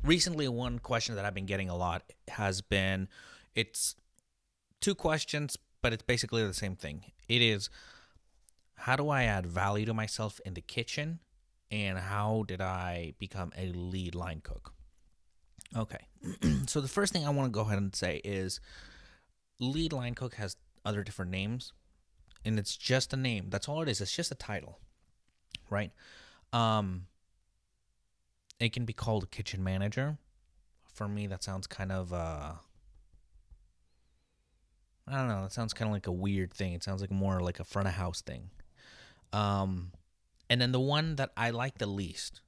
recently, one question that I've been getting a lot has been, it's two questions, but it's basically the same thing. It is, how do I add value to myself in the kitchen? And how did I become a lead line cook? Okay. So the first thing I want to go ahead and say is lead line cook has other different names, and it's just a name. That's all it is. It's just a title, right? Um, it can be called a kitchen manager. For me, that sounds kind of I don't know. That sounds kind of like a weird thing. It sounds like more like a front of house thing. Um, and then the one that I like the least,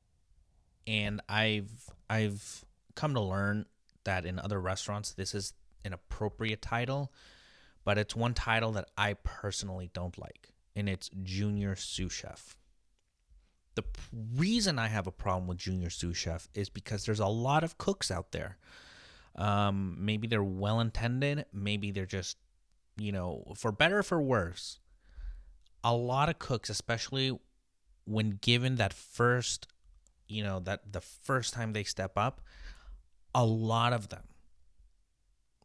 and I've come to learn that in other restaurants this is an appropriate title, but it's one title that I personally don't like, and it's junior sous chef. The reason I have a problem with junior sous chef is because there's a lot of cooks out there. Maybe they're well intended, maybe they're just, for better or for worse, a lot of cooks, especially when given that first, that the first time they step up, a lot of them,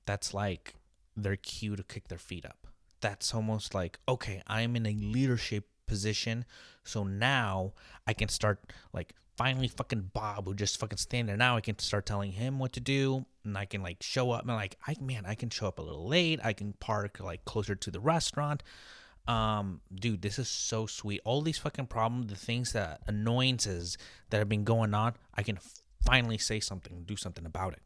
that's like their cue to kick their feet up. That's almost like, okay, I'm in a leadership position, so now I can start, like, finally fucking Bob, who just fucking stand there, now I can start telling him what to do, and I can like show up, and like, I can show up a little late, I can park like closer to the restaurant. Dude, this is so sweet. All these fucking problems, the things, that annoyances that have been going on, I can finally say something, do something about it.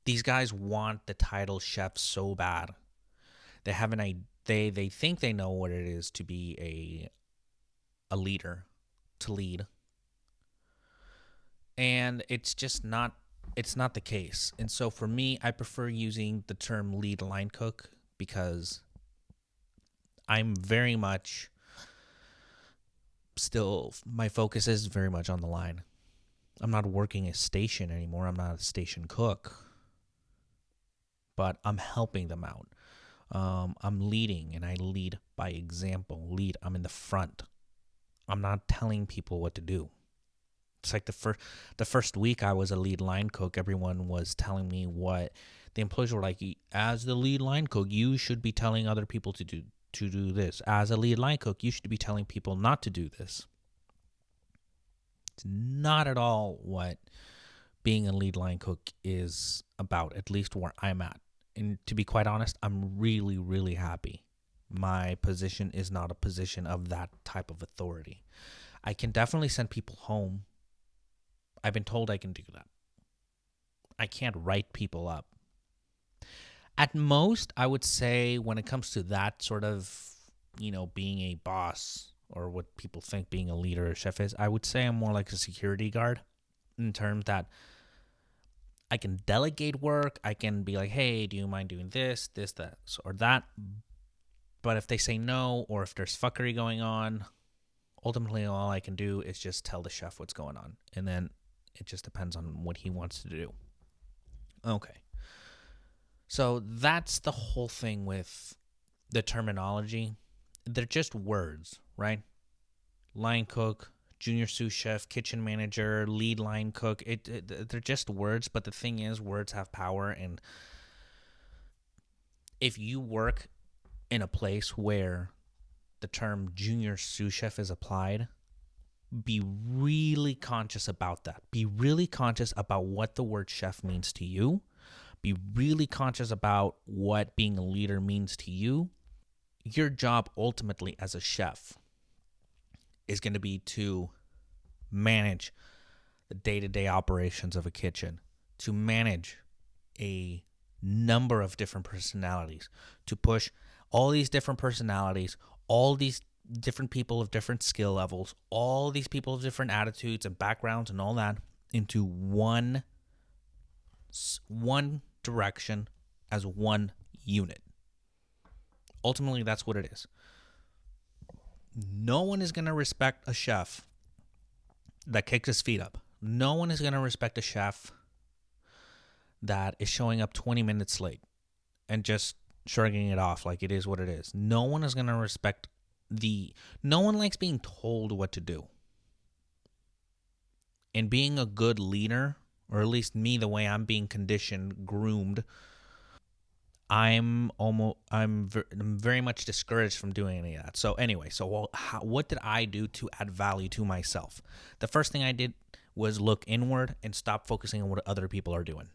These guys want the title chef so bad. They have an idea. They think they know what it is to be a leader, to lead, and it's just not. It's not the case. And so for me, I prefer using the term lead line cook because I'm very much still, my focus is very much on the line. I'm not working a station anymore. I'm not a station cook, but I'm helping them out. I'm leading, and I lead by example. I'm in the front. I'm not telling people what to do. It's like the first week I was a lead line cook, everyone was telling me what the employees were like. As the lead line cook, you should be telling other people to do this. As a lead line cook, you should be telling people not to do this. It's not at all what being a lead line cook is about, at least where I'm at. And to be quite honest, I'm really, really happy. My position is not a position of that type of authority. I can definitely send people home. I've been told I can do that. I can't write people up. At most, I would say when it comes to that sort of, being a boss, or what people think being a leader or chef is, I would say I'm more like a security guard, in terms that I can delegate work. I can be like, hey, do you mind doing this, that, or that? But if they say no, or if there's fuckery going on, ultimately all I can do is just tell the chef what's going on. And then it just depends on what he wants to do. Okay. So that's the whole thing with the terminology. They're just words, right? Line cook, junior sous chef, kitchen manager, lead line cook. They're just words, but the thing is, words have power. And if you work in a place where the term junior sous chef is applied, be really conscious about that. Be really conscious about what the word chef means to you. Be really conscious about what being a leader means to you. Your job ultimately as a chef is going to be to manage the day-to-day operations of a kitchen, to manage a number of different personalities, to push all these different personalities, all these different people of different skill levels, all these people of different attitudes and backgrounds and all that into one direction as one unit. Ultimately, that's what it is. No one is going to respect a chef that kicks his feet up. No one is going to respect a chef that is showing up 20 minutes late and just shrugging it off like it is what it is. No one is going to respect no one likes being told what to do. And being a good leader or at least me, the way I'm being conditioned, groomed, I'm very much discouraged from doing any of that. So anyway, what did I do to add value to myself? The first thing I did was look inward and stop focusing on what other people are doing.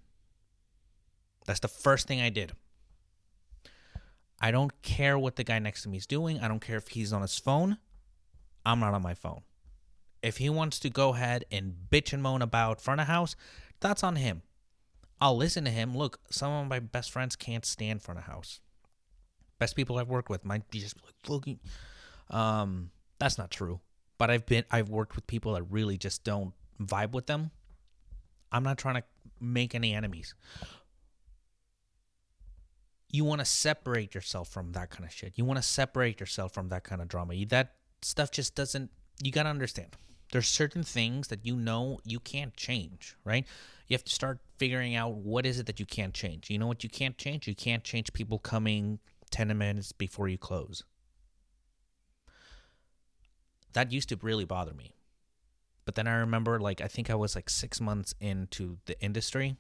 That's the first thing I did. I don't care what the guy next to me is doing. I don't care if he's on his phone. I'm not on my phone. If he wants to go ahead and bitch and moan about front of house, that's on him. I'll listen to him. Look, some of my best friends can't stand front of house. Best people I've worked with might be just like fucking. That's not true. But I've worked with people that really just don't vibe with them. I'm not trying to make any enemies. You want to separate yourself from that kind of shit. You want to separate yourself from that kind of drama. That stuff just doesn't. You gotta understand. There's certain things that you can't change, right? You have to start figuring out what is it that you can't change. You know what you can't change? You can't change people coming 10 minutes before you close. That used to really bother me. But then I remember, I think I was 6 months into the industry.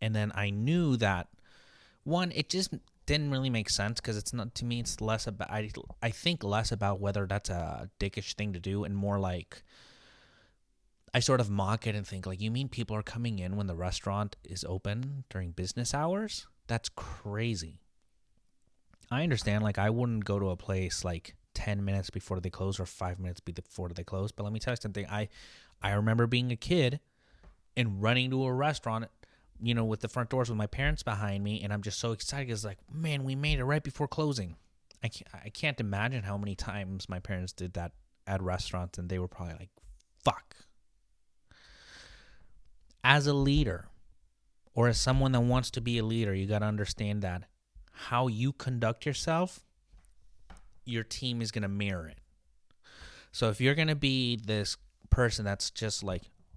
And then I knew that, one, it just didn't really make sense because it's not, to me, it's less about, I think less about whether that's a dickish thing to do and more like, I sort of mock it and think, you mean people are coming in when the restaurant is open during business hours? That's crazy. I understand, I wouldn't go to a place 10 minutes before they close or 5 minutes before they close. But let me tell you something. I remember being a kid and running to a restaurant, with the front doors with my parents behind me. And I'm just so excited. It's man, we made it right before closing. I can't imagine how many times my parents did that at restaurants. And they were probably like, fuck. As a leader or as someone that wants to be a leader, you got to understand that how you conduct yourself, your team is going to mirror it. So if you're going to be this person that's just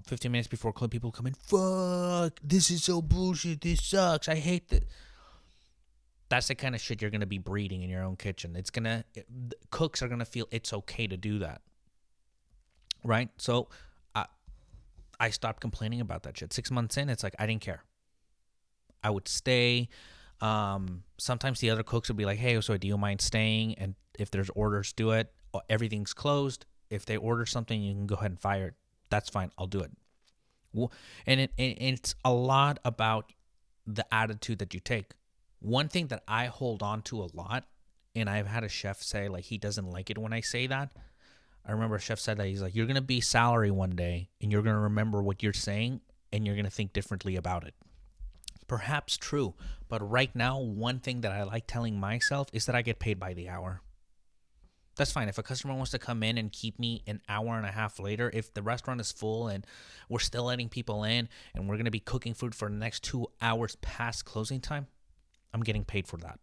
15 minutes before club, people come in, fuck, this is so bullshit, this sucks, I hate this. That's the kind of shit you're going to be breeding in your own kitchen. Cooks are going to feel it's okay to do that. Right? So I stopped complaining about that shit. 6 months in, it's I didn't care. I would stay. Sometimes the other cooks would be like, hey, so do you mind staying? And if there's orders, do it. Everything's closed. If they order something, you can go ahead and fire it. That's fine. I'll do it. And it's a lot about the attitude that you take. One thing that I hold on to a lot, and I've had a chef say he doesn't like it when I say that. I remember a chef said that he's you're going to be salary one day and you're going to remember what you're saying and you're going to think differently about it. Perhaps true, but right now, one thing that I like telling myself is that I get paid by the hour. That's fine. If a customer wants to come in and keep me an hour and a half later, if the restaurant is full and we're still letting people in and we're going to be cooking food for the next 2 hours past closing time, I'm getting paid for that.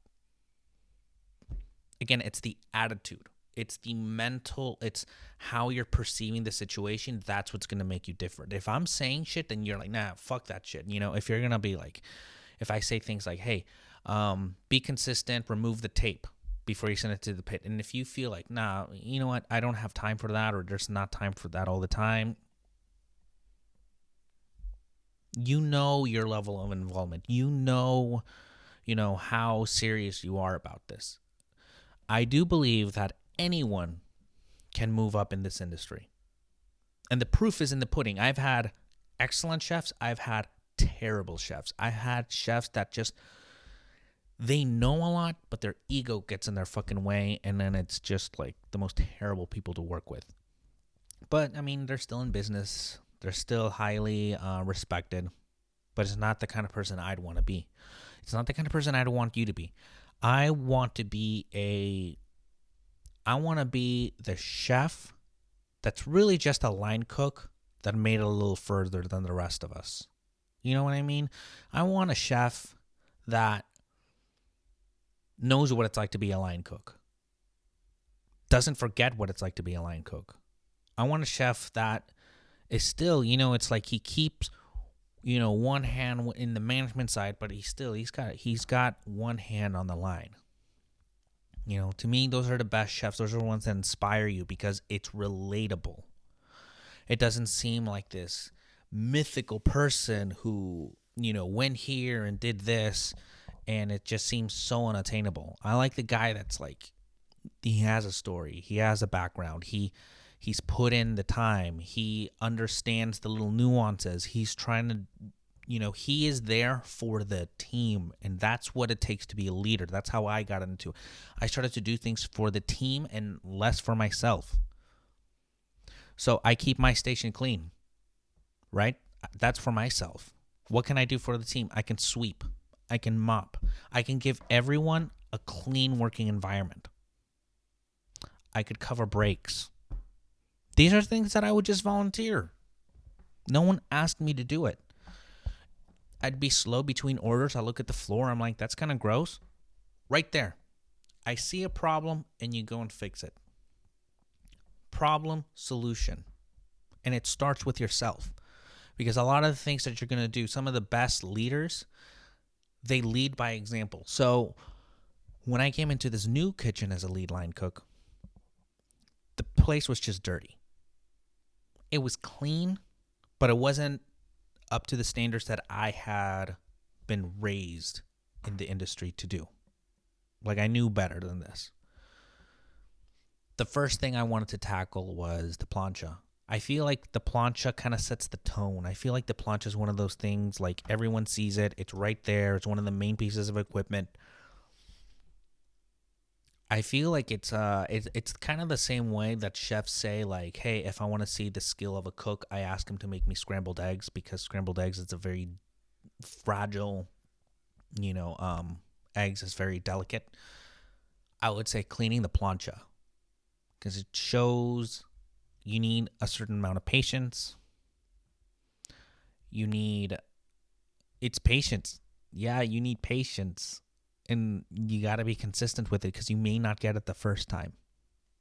Again, it's the attitude. It's the mental, it's how you're perceiving the situation. That's what's going to make you different. If I'm saying shit, then you're nah, fuck that shit. If you're going to be if I say things hey, be consistent, remove the tape before you send it to the pit. And if you feel nah, you know what, I don't have time for that, or there's not time for that all the time, your level of involvement. How serious you are about this. I do believe that anyone can move up in this industry. And the proof is in the pudding. I've had excellent chefs. I've had terrible chefs. I had chefs that just, they know a lot, but their ego gets in their fucking way. And then it's just the most terrible people to work with. But, they're still in business. They're still highly respected. But it's not the kind of person I'd want to be. It's not the kind of person I'd want you to be. I want to be the chef that's really just a line cook that made it a little further than the rest of us. You know what I mean? I want a chef that knows what it's like to be a line cook. Doesn't forget what it's like to be a line cook. I want a chef that is still, it's he keeps, one hand in the management side, but he's got one hand on the line. To me, those are the best chefs. Those are the ones that inspire you because it's relatable. It doesn't seem like this mythical person who, went here and did this, and it just seems so unattainable. I like the guy that's like, he has a story, he has a background, he's put in the time, he understands the little nuances, he's trying to, he is there for the team, and that's what it takes to be a leader. That's how I got into it. I started to do things for the team and less for myself. So I keep my station clean, right? That's for myself. What can I do for the team? I can sweep, I can mop, I can give everyone a clean working environment. I could cover breaks. These are things that I would just volunteer. No one asked me to do it. I'd be slow between orders. I look at the floor. I'm like, that's kind of gross. Right there. I see a problem and you go and fix it. Problem, solution. And it starts with yourself. Because a lot of the things that you're going to do, some of the best leaders, they lead by example. So when I came into this new kitchen as a lead line cook, the place was just dirty. It was clean, but it wasn't up to the standards that I had been raised in the industry to do. Like, I knew better than this. The first thing I wanted to tackle was the plancha. I feel like the plancha kind of sets the tone. I feel like the plancha is one of those things, like, everyone sees it. It's right there. It's one of the main pieces of equipment. I feel like it's kind of the same way that chefs say, like, hey, if I want to see the skill of a cook, I ask him to make me scrambled eggs, because scrambled eggs is a very fragile, eggs is very delicate. I would say cleaning the plancha, because it shows you need a certain amount of patience. It's patience. Yeah, you need patience. And you got to be consistent with it, because you may not get it the first time.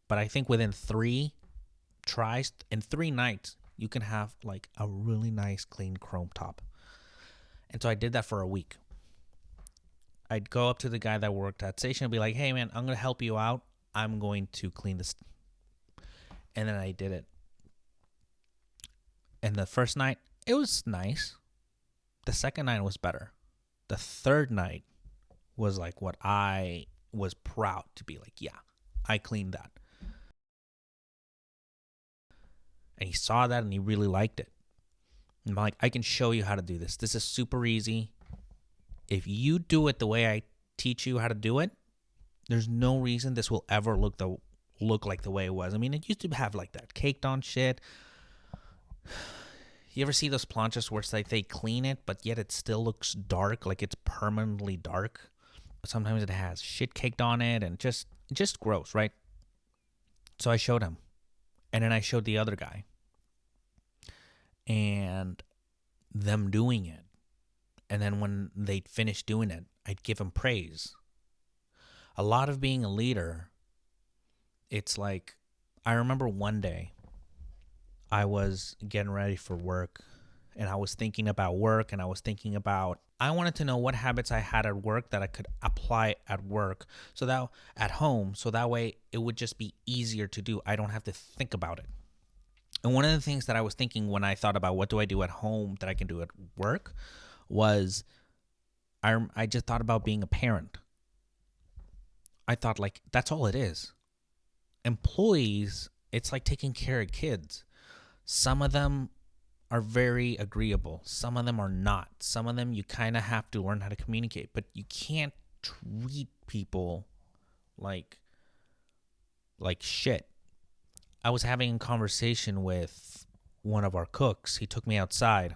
But I think within 3 tries and 3 nights, you can have like a really nice clean chrome top. And so I did that for a week. I'd go up to the guy that worked at station and be like, hey man, I'm going to help you out. I'm going to clean this. And then I did it. And the first night, it was nice. The second night was better. The third night was like what I was proud to be like, yeah, I cleaned that. And he saw that and he really liked it. And I'm like, I can show you how to do this. This is super easy. If you do it the way I teach you how to do it, there's no reason this will ever look like the way it was. I mean, it used to have like that caked on shit. You ever see those planchas where it's like they clean it, but yet it still looks dark, like it's permanently dark? Sometimes it has shit caked on it and just gross, right? So I showed him. And then I showed the other guy. And them doing it. And then when they'd finish doing it, I'd give them praise. A lot of being a leader, it's like, I remember one day I was getting ready for work, and I was thinking about work, and I wanted to know what habits I had at work that I could apply at work, so that at home, so that way it would just be easier to do. I don't have to think about it. And one of the things that I was thinking when I thought about what do I do at home that I can do at work was I just thought about being a parent. I thought, like, that's all it is. Employees, it's like taking care of kids. Some of them are very agreeable. Some of them are not. Some of them you kind of have to learn how to communicate, but you can't treat people like shit. I was having a conversation with one of our cooks. He took me outside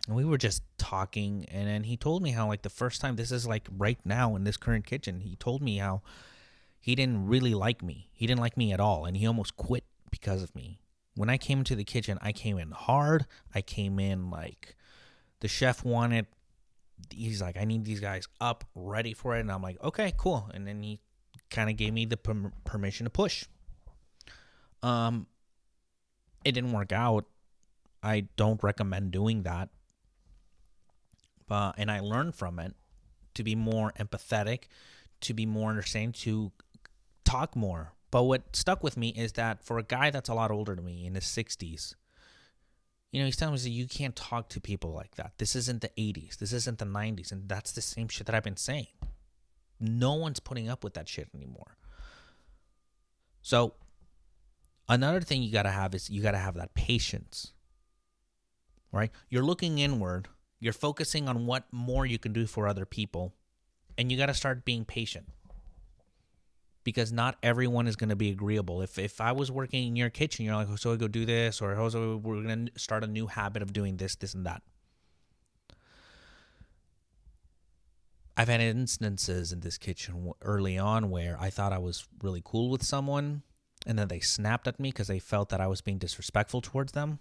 and we were just talking, and then he told me how, like, the first time, this is like right now in this current kitchen, he told me how he didn't really like me. He didn't like me at all, and he almost quit because of me. When I came into the kitchen, I came in hard. I came in like the chef wanted. He's like, I need these guys up, ready for it. And I'm like, okay, cool. And then he kind of gave me the permission to push. It didn't work out. I don't recommend doing that. And I learned from it to be more empathetic, to be more understanding, to talk more. But what stuck with me is that for a guy that's a lot older than me, in his 60s, He's telling me that you can't talk to people like that. This isn't the 80s. This isn't the 90s. And that's the same shit that I've been saying. No one's putting up with that shit anymore. So another thing you got to have is you got to have that patience, right? You're looking inward. You're focusing on what more you can do for other people. And you got to start being patient. Because not everyone is going to be agreeable. If I was working in your kitchen, you're like, oh, so I go do this, or oh, so we're going to start a new habit of doing this, and that. I've had instances in this kitchen early on where I thought I was really cool with someone, and then they snapped at me because they felt that I was being disrespectful towards them.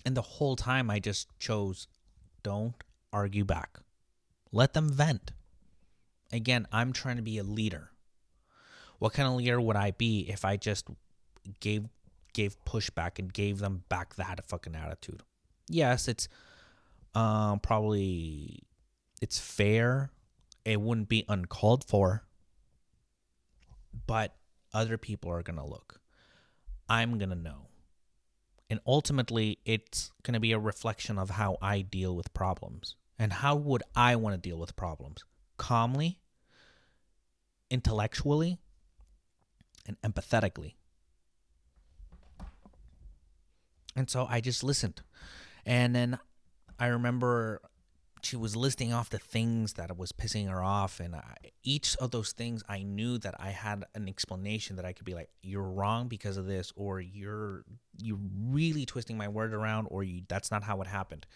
And the whole time I just chose, don't argue back. Let them vent. Again, I'm trying to be a leader. What kind of leader would I be if I just gave pushback and gave them back that fucking attitude? Yes, it's probably it's fair. It wouldn't be uncalled for. But other people are going to look. I'm going to know. And ultimately, it's going to be a reflection of how I deal with problems. And how would I want to deal with problems? Calmly, intellectually, and empathetically. And so I just listened. And then I remember she was listing off the things that was pissing her off. And each of those things, I knew that I had an explanation that I could be like, you're wrong because of this, or you're really twisting my word around, or that's not how it happened.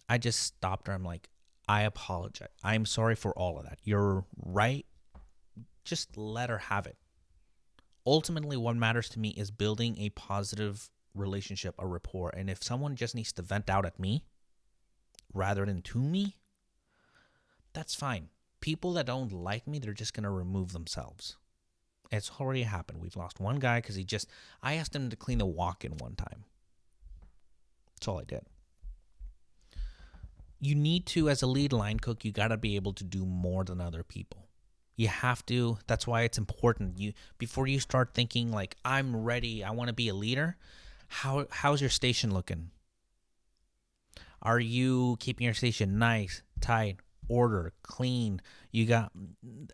I just stopped her. I'm like, I apologize. I'm sorry for all of that. You're right. Just let her have it. Ultimately, what matters to me is building a positive relationship, a rapport. And if someone just needs to vent out at me rather than to me, that's fine. People that don't like me, they're just going to remove themselves. It's already happened. We've lost one guy because I asked him to clean the walk-in one time. That's all I did. You need to, as a lead line cook, you got to be able to do more than other people. You have to. That's why it's important. Before you start thinking like, I'm ready, I want to be a leader, how's your station looking? Are you keeping your station nice, tight, order, clean? You got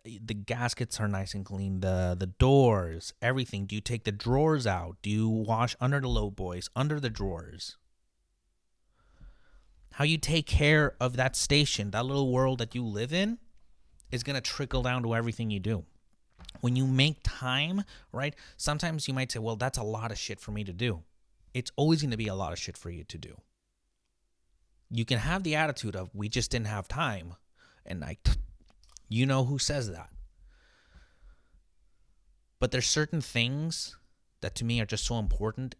the gaskets are nice and clean, the doors, everything. Do you take the drawers out? Do you wash under the low boys, under the drawers? How you take care of that station, that little world that you live in, is going to trickle down to everything you do. When you make time, right? Sometimes you might say, well, that's a lot of shit for me to do. It's always going to be a lot of shit for you to do. You can have the attitude of, we just didn't have time. And you know who says that. But there's certain things that to me are just so important.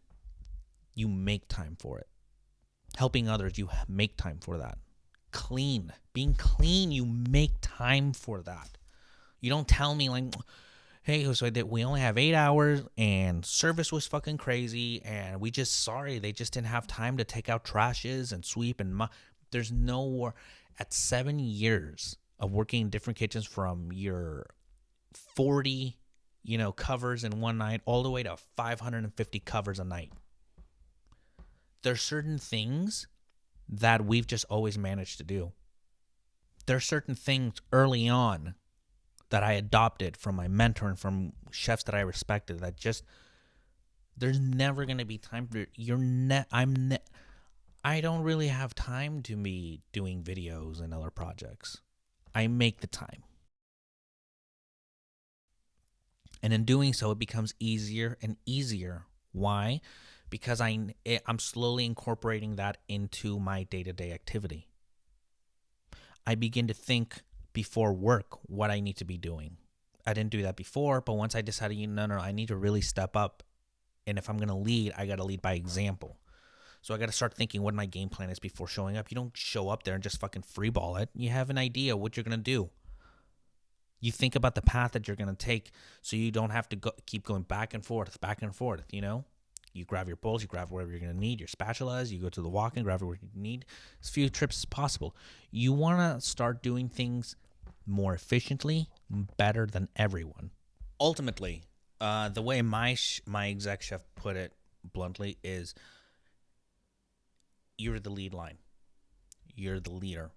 You make time for it. Helping others, you make time for that. Being clean, you make time for that. You don't tell me like, hey, so we only have 8 hours and service was fucking crazy and they just didn't have time to take out trashes and sweep and there's no. At 7 years of working in different kitchens, from your 40 covers in one night all the way to 550 covers a night, there's certain things that we've just always managed to do. There's certain things early on that I adopted from my mentor and from chefs that I respected that just, there's never going to be time for I don't really have time to be doing videos and other projects. I make the time. And in doing so, it becomes easier and easier. Why? Because I'm slowly incorporating that into my day-to-day activity. I begin to think before work what I need to be doing. I didn't do that before, but once I decided, no, I need to really step up. And if I'm going to lead, I got to lead by example. So I got to start thinking what my game plan is before showing up. You don't show up there and just fucking freeball it. You have an idea what you're going to do. You think about the path that you're going to take so you don't have to keep going back and forth, You grab your bowls, you grab whatever you're going to need, your spatulas, you go to the walk-in, grab whatever you need. As few trips as possible. You want to start doing things more efficiently, better than everyone. Ultimately, the way my exec chef put it bluntly, is you're the lead line. You're the leader.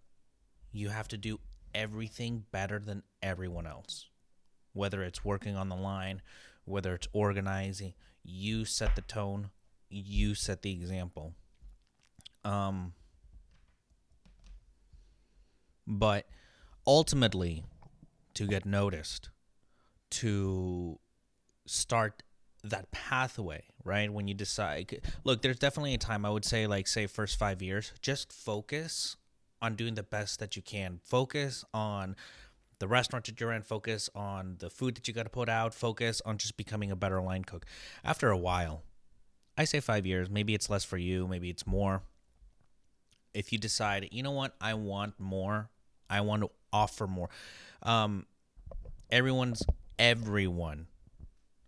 You have to do everything better than everyone else. Whether it's working on the line, whether it's organizing, you set the tone, you set the example. Um, but ultimately, to get noticed, to start that pathway, right? When you decide, look, there's definitely a time, I would say, like, say, first 5 years, just focus on doing the best that you can. Focus on the restaurant that you're in, focus on the food that you got to put out, focus on just becoming a better line cook. After a while, I say 5 years, maybe it's less for you, maybe it's more. If you decide, you know what, I want more, I want to offer more. Um, everyone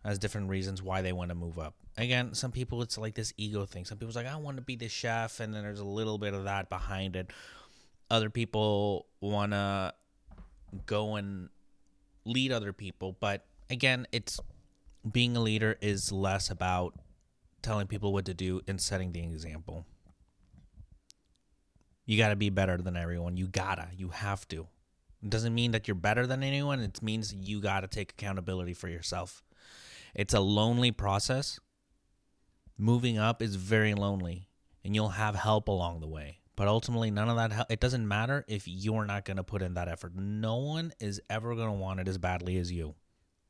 has different reasons why they want to move up. Again, some people, it's like this ego thing. Some people's like, I want to be the chef, and then there's a little bit of that behind it. Other people want to go and lead other people. But again, it's being a leader is less about telling people what to do and setting the example. You got to be better than everyone. You have to. It doesn't mean that you're better than anyone. It means you got to take accountability for yourself. It's a lonely process. Moving up is very lonely, and you'll have help along the way. But ultimately, none of that help, it doesn't matter if you're not going to put in that effort. No one is ever going to want it as badly as you.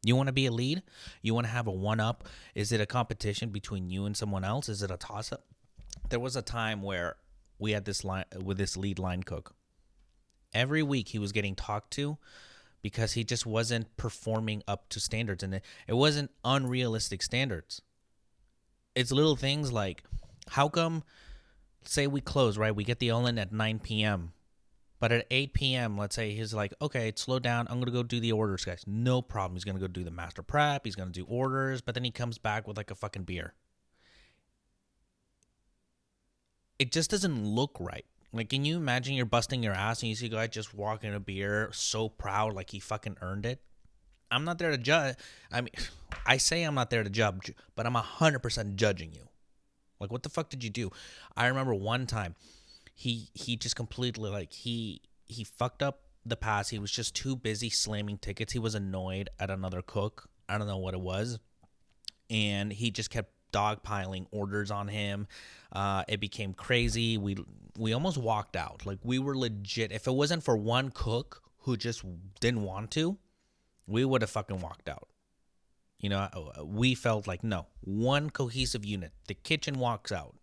You want to be a lead? You want to have a one-up? Is it a competition between you and someone else? Is it a toss-up? There was a time where we had this line with this lead line cook. Every week he was getting talked to because he just wasn't performing up to standards, and it wasn't unrealistic standards. It's little things like, how come, say we close, right? We get the all-in at 9 p.m., but at 8 p.m., let's say he's like, okay, slow down. I'm going to go do the orders, guys. No problem. He's going to go do the master prep. He's going to do orders, but then he comes back with like a fucking beer. It just doesn't look right. Like, can you imagine you're busting your ass and you see a guy just walking a beer so proud like he fucking earned it? I'm not there to judge. I mean, I say I'm not there to judge, but I'm 100% judging you. Like, what the fuck did you do? I remember one time, he just completely, like, he fucked up the pass. He was just too busy slamming tickets. He was annoyed at another cook. I don't know what it was. And he just kept dogpiling orders on him. It became crazy. We almost walked out. Like, we were legit. If it wasn't for one cook who just didn't want to, we would have fucking walked out. You know, we felt like, no, one cohesive unit. The kitchen walks out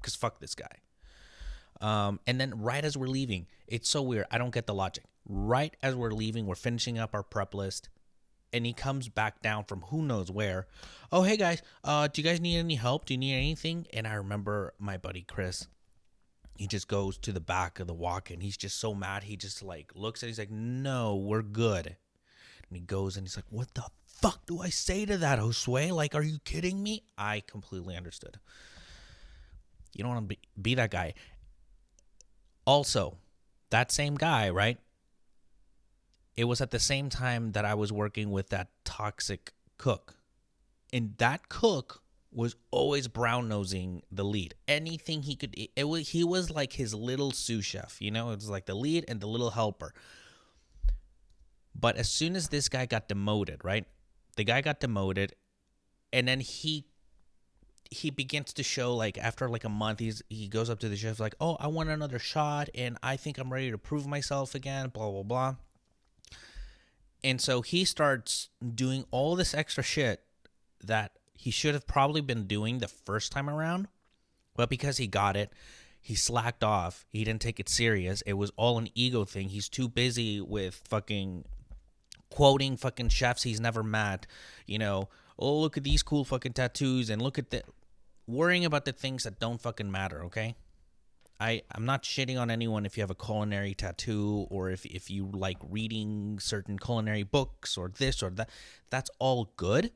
because fuck this guy. And then right as we're leaving, it's so weird. I don't get the logic. Right as we're leaving, we're finishing up our prep list, and he comes back down from who knows where. Oh, hey guys, do you guys need any help? Do you need anything? And I remember my buddy Chris. He just goes to the back of the walk-in. He's just so mad. He just like looks at it. He's like, no, we're good. And he goes and he's like, what the fuck do I say to that, Josue? Like, are you kidding me? I completely understood. You don't want to be that guy. Also, that same guy, right? It was at the same time that I was working with that toxic cook. And that cook was always brown-nosing the lead. Anything he could, he was like his little sous chef, you know? It was like the lead and the little helper. But as soon as this guy got demoted, right? The guy got demoted, and then he begins to show, like, after like a month, he goes up to the chef like, oh, I want another shot, and I think I'm ready to prove myself again, blah, blah, blah. And so he starts doing all this extra shit that he should have probably been doing the first time around, but because he got it, he slacked off. He didn't take it serious. It was all an ego thing. He's too busy with fucking quoting fucking chefs he's never met, you know, oh, look at these cool fucking tattoos, and look at the worrying about the things that don't fucking matter, okay? I'm not shitting on anyone if you have a culinary tattoo, or if you like reading certain culinary books or this or that. That's all good,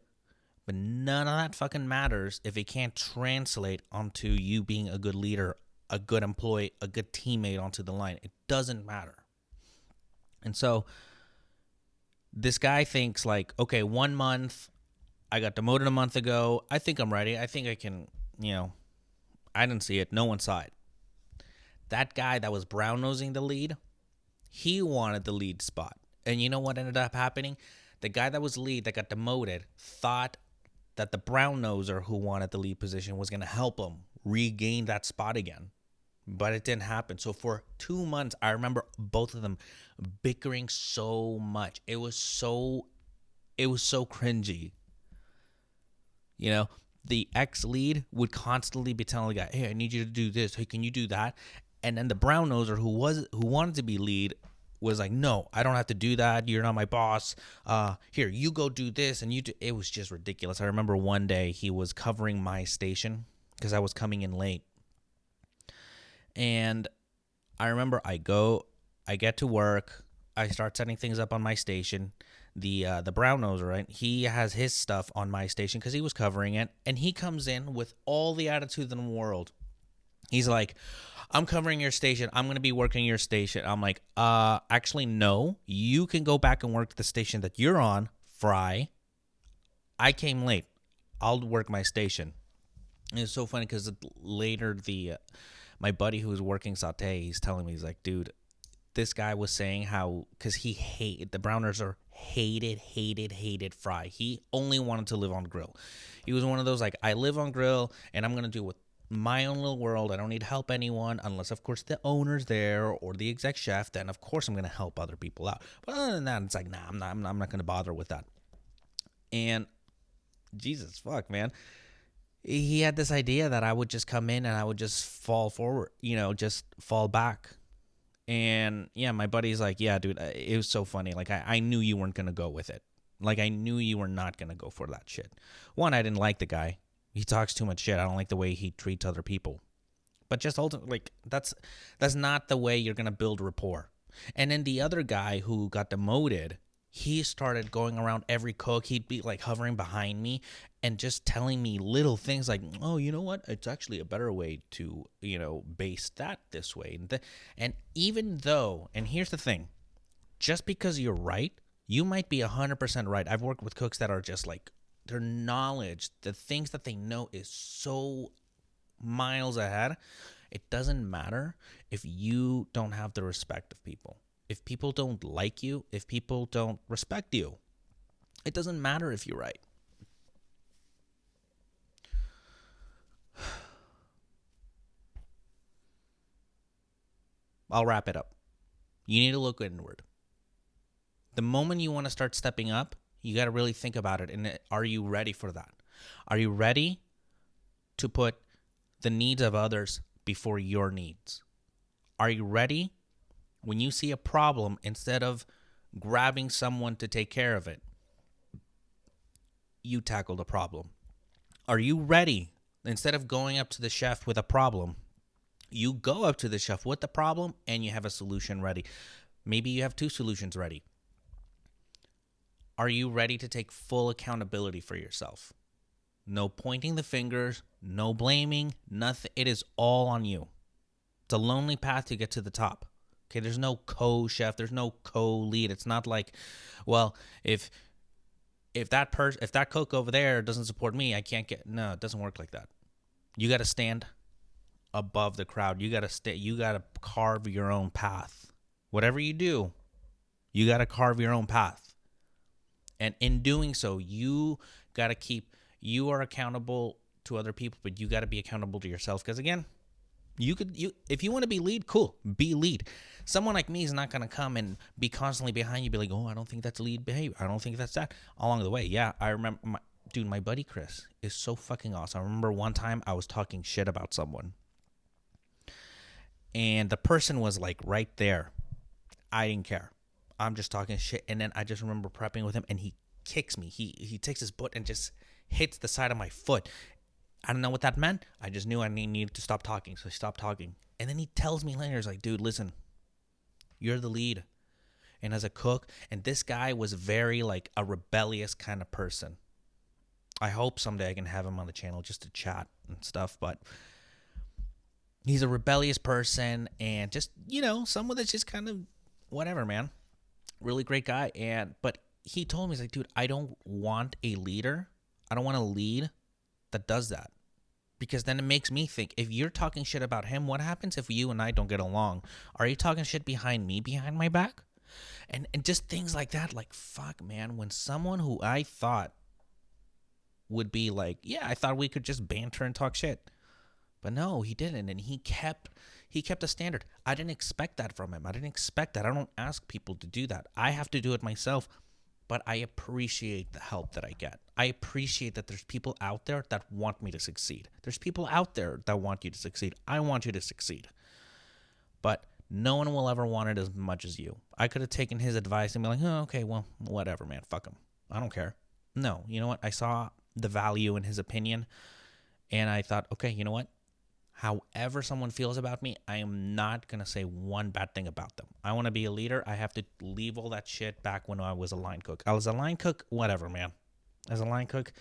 but none of that fucking matters if it can't translate onto you being a good leader, a good employee, a good teammate onto the line. It doesn't matter. And so this guy thinks like, okay, 1 month, I got demoted a month ago. I think I'm ready. I think I can I didn't see it. No one saw it. That guy that was brown nosing the lead, he wanted the lead spot. And you know what ended up happening? The guy that was lead that got demoted thought that the brown noser who wanted the lead position was going to help him regain that spot again. But it didn't happen. So for 2 months, I remember both of them bickering so much. It was so cringy. The ex lead would constantly be telling the guy, "Hey, I need you to do this. Hey, can you do that?" And then the brown noser who wanted to be lead was like, "No, I don't have to do that. You're not my boss. Here, you go do this." And it was just ridiculous. I remember one day he was covering my station because I was coming in late. And I remember I get to work, I start setting things up on my station. The brown noser, right? He has his stuff on my station because he was covering it, and he comes in with all the attitude in the world. He's like, "I'm covering your station. I'm going to be working your station." I'm like, actually, no. You can go back and work the station that you're on, Fry. I came late. I'll work my station." And it's so funny because later my buddy who was working Saute, he's telling me, he's like, "Dude, this guy was saying how," because he hated, the browners are hated Fry. He only wanted to live on grill. He was one of those like, "I live on grill and I'm going to do with my own little world. I don't need to help anyone unless, of course, the owner's there or the exec chef. Then, of course, I'm going to help other people out. But other than that, it's like, nah, I'm not going to bother with that." And Jesus fuck, man. He had this idea that I would just come in and I would just fall forward, just fall back. And yeah, my buddy's like, "Yeah, dude, it was so funny. Like, I knew you weren't going to go with it. Like, I knew you were not going to go for that shit. One, I didn't like the guy. He talks too much shit. I don't like the way he treats other people. But just ultimately, like, that's not the way you're going to build rapport." And then the other guy who got demoted, he started going around every cook. He'd be like hovering behind me and just telling me little things like, "Oh, you know what? It's actually a better way to, base that this way." And even though, and here's the thing, just because you're right, you might be 100% right. I've worked with cooks that are just like, their knowledge, the things that they know is so miles ahead. It doesn't matter if you don't have the respect of people. If people don't like you, if people don't respect you, it doesn't matter if you're right. I'll wrap it up. You need to look inward. The moment you want to start stepping up, you got to really think about it. And are you ready for that? Are you ready to put the needs of others before your needs? Are you ready when you see a problem, instead of grabbing someone to take care of it, you tackle the problem? Are you ready? Instead of going up to the chef with a problem, you go up to the chef with the problem and you have a solution ready. Maybe you have 2 solutions ready. Are you ready to take full accountability for yourself? No pointing the fingers, no blaming, nothing. It is all on you. It's a lonely path to get to the top. Okay, there's no co-chef, there's no co-lead. It's not like, well, if that cook over there doesn't support me, I can't get. No, it doesn't work like that. You got to stand above the crowd. You got to carve your own path. Whatever you do, you got to carve your own path. And in doing so, you got to you are accountable to other people, but you got to be accountable to yourself. Because again, if you want to be lead, cool, be lead. Someone like me is not going to come and be constantly behind you, be like, "Oh, I don't think that's lead behavior. I don't think that's that." Along the way, yeah, I remember, my buddy Chris is so fucking awesome. I remember one time I was talking shit about someone, and the person was like right there. I didn't care. I'm just talking shit, and then I just remember prepping with him, and he kicks me. He takes his foot and just hits the side of my foot. I don't know what that meant. I just knew I needed to stop talking, so I stopped talking. And then he tells me later, he's like, "Dude, listen, you're the lead." And as a cook, and this guy was very like a rebellious kind of person. I hope someday I can have him on the channel just to chat and stuff, but he's a rebellious person and just, someone that's just kind of whatever, man. Really great guy. But he told me, he's like, "Dude, I don't want a leader. I don't want a lead that does that. Because then it makes me think, if you're talking shit about him, what happens if you and I don't get along? Are you talking shit behind me, behind my back? And just things like that, like, fuck, man, when someone who I thought would be like, yeah, I thought we could just banter and talk shit. But no, he didn't, and he kept a standard. I didn't expect that from him. I didn't expect that. I don't ask people to do that. I have to do it myself. But I appreciate the help that I get. I appreciate that there's people out there that want me to succeed. There's people out there that want you to succeed. I want you to succeed. But no one will ever want it as much as you. I could have taken his advice and be like, oh, okay, well, whatever, man. Fuck him. I don't care. No, you know what? I saw the value in his opinion, and I thought, okay, you know what? However someone feels about me, I am not going to say one bad thing about them. I want to be a leader. I have to leave all that shit back when I was a line cook. I was a line cook, whatever, man. As a line cook,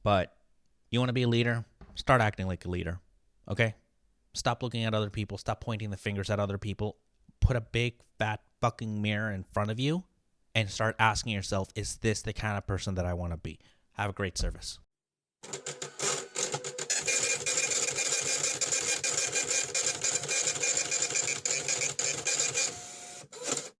But you want to be a leader? Start acting like a leader, okay? Stop looking at other people. Stop pointing the fingers at other people. Put a big, fat fucking mirror in front of you and start asking yourself, is this the kind of person that I want to be? Have a great service.